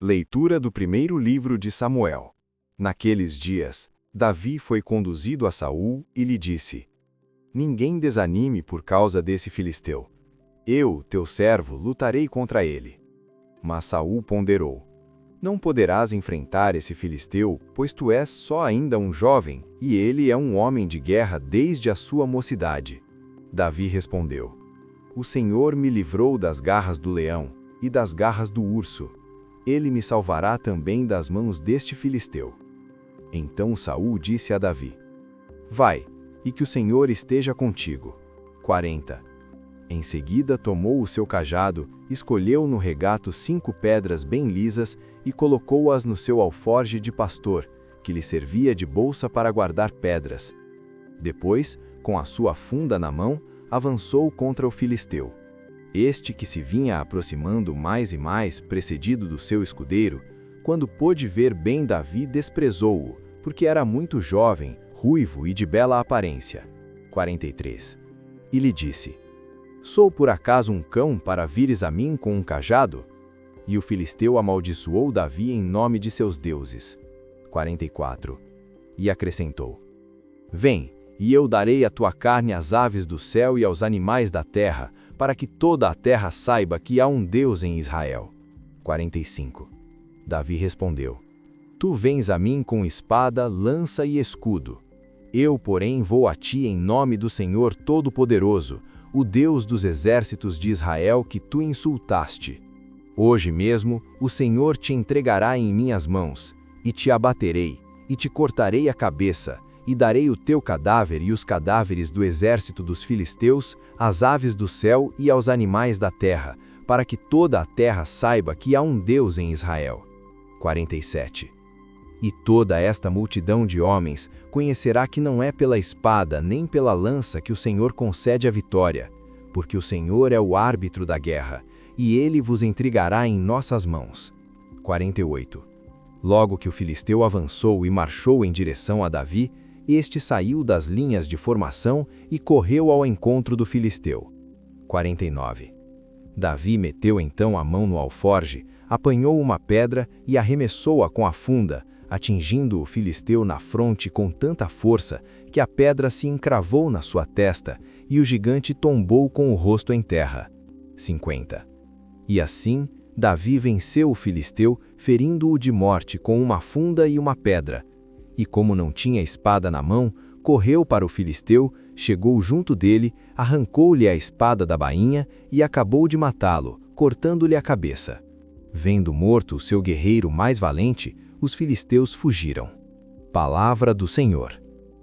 Leitura do primeiro livro de Samuel. Naqueles dias, Davi foi conduzido a Saul e lhe disse: Ninguém desanime por causa desse filisteu. Eu, teu servo, lutarei contra ele. Mas Saul ponderou: Não poderás enfrentar esse filisteu, pois tu és só ainda um jovem, e ele é um homem de guerra desde a sua mocidade. Davi respondeu: O Senhor me livrou das garras do leão e das garras do urso. Ele me salvará também das mãos deste filisteu. Então Saul disse a Davi: Vai, e que o Senhor esteja contigo. 40. Em seguida tomou o seu cajado, escolheu no regato 5 pedras bem lisas e colocou-as no seu alforje de pastor, que lhe servia de bolsa para guardar pedras. Depois, com a sua funda na mão, avançou contra o filisteu. Este, que se vinha aproximando mais e mais, precedido do seu escudeiro, quando pôde ver bem Davi, desprezou-o, porque era muito jovem, ruivo e de bela aparência. 43. E lhe disse: Sou por acaso um cão para vires a mim com um cajado? E o filisteu amaldiçoou Davi em nome de seus deuses. 44. E acrescentou: Vem, e eu darei a tua carne às aves do céu e aos animais da terra, para que toda a terra saiba que há um Deus em Israel. 45. Davi respondeu: Tu vens a mim com espada, lança e escudo. Eu, porém, vou a ti em nome do Senhor Todo-Poderoso, o Deus dos exércitos de Israel que tu insultaste. Hoje mesmo o Senhor te entregará em minhas mãos, e te abaterei, e te cortarei a cabeça, e darei o teu cadáver e os cadáveres do exército dos filisteus, às aves do céu e aos animais da terra, para que toda a terra saiba que há um Deus em Israel. 47. E toda esta multidão de homens conhecerá que não é pela espada nem pela lança que o Senhor concede a vitória, porque o Senhor é o árbitro da guerra, e ele vos entregará em nossas mãos. 48. Logo que o filisteu avançou e marchou em direção a Davi, este saiu das linhas de formação e correu ao encontro do filisteu. 49. Davi meteu então a mão no alforje, apanhou uma pedra e arremessou-a com a funda, atingindo o filisteu na fronte com tanta força que a pedra se encravou na sua testa e o gigante tombou com o rosto em terra. 50. E assim, Davi venceu o filisteu, ferindo-o de morte com uma funda e uma pedra. E como não tinha espada na mão, correu para o filisteu, chegou junto dele, arrancou-lhe a espada da bainha e acabou de matá-lo, cortando-lhe a cabeça. Vendo morto o seu guerreiro mais valente, os filisteus fugiram. Palavra do Senhor.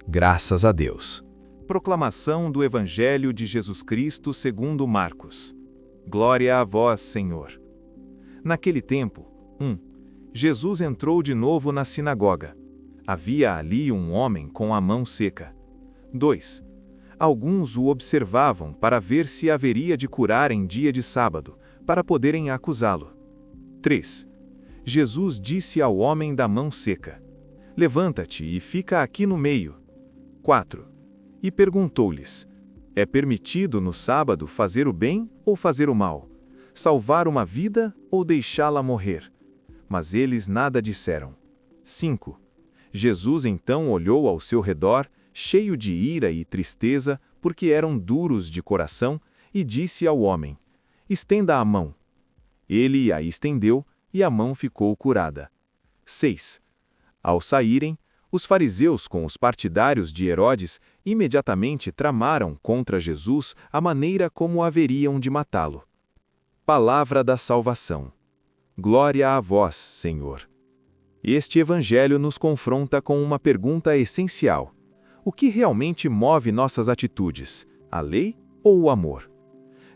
Graças a Deus. Proclamação do Evangelho de Jesus Cristo segundo Marcos. Glória a vós, Senhor. Naquele tempo, Jesus entrou de novo na sinagoga. Havia ali um homem com a mão seca. 2. Alguns o observavam para ver se haveria de curar em dia de sábado, para poderem acusá-lo. 3. Jesus disse ao homem da mão seca: Levanta-te e fica aqui no meio. 4. E perguntou-lhes: É permitido no sábado fazer o bem ou fazer o mal? Salvar uma vida ou deixá-la morrer? Mas eles nada disseram. 5. Jesus então olhou ao seu redor, cheio de ira e tristeza, porque eram duros de coração, e disse ao homem: Estenda a mão. Ele a estendeu, e a mão ficou curada. 6. Ao saírem, os fariseus com os partidários de Herodes imediatamente tramaram contra Jesus a maneira como haveriam de matá-lo. Palavra da salvação. Glória a vós, Senhor. Este evangelho nos confronta com uma pergunta essencial: o que realmente move nossas atitudes, a lei ou o amor?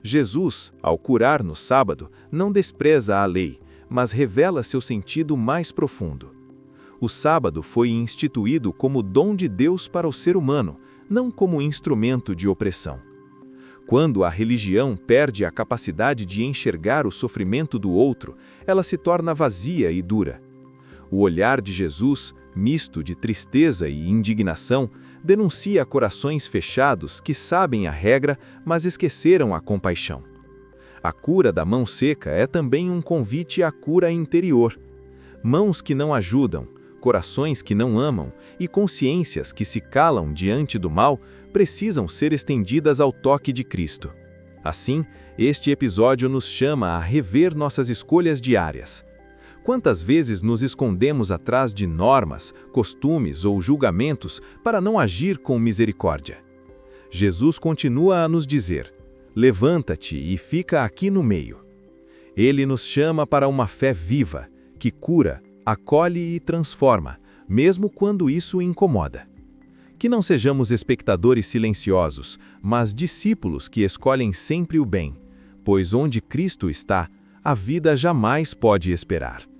Jesus, ao curar no sábado, não despreza a lei, mas revela seu sentido mais profundo. O sábado foi instituído como dom de Deus para o ser humano, não como instrumento de opressão. Quando a religião perde a capacidade de enxergar o sofrimento do outro, ela se torna vazia e dura. O olhar de Jesus, misto de tristeza e indignação, denuncia corações fechados que sabem a regra, mas esqueceram a compaixão. A cura da mão seca é também um convite à cura interior, Mãos que não ajudam, corações que não amam e consciências que se calam diante do mal precisam ser estendidas ao toque de Cristo. Assim, este episódio nos chama a rever nossas escolhas diárias. Quantas vezes nos escondemos atrás de normas, costumes ou julgamentos para não agir com misericórdia? Jesus continua a nos dizer: levanta-te e fica aqui no meio. Ele nos chama para uma fé viva, que cura, acolhe e transforma, mesmo quando isso incomoda. Que não sejamos espectadores silenciosos, mas discípulos que escolhem sempre o bem, pois onde Cristo está, a vida jamais pode esperar.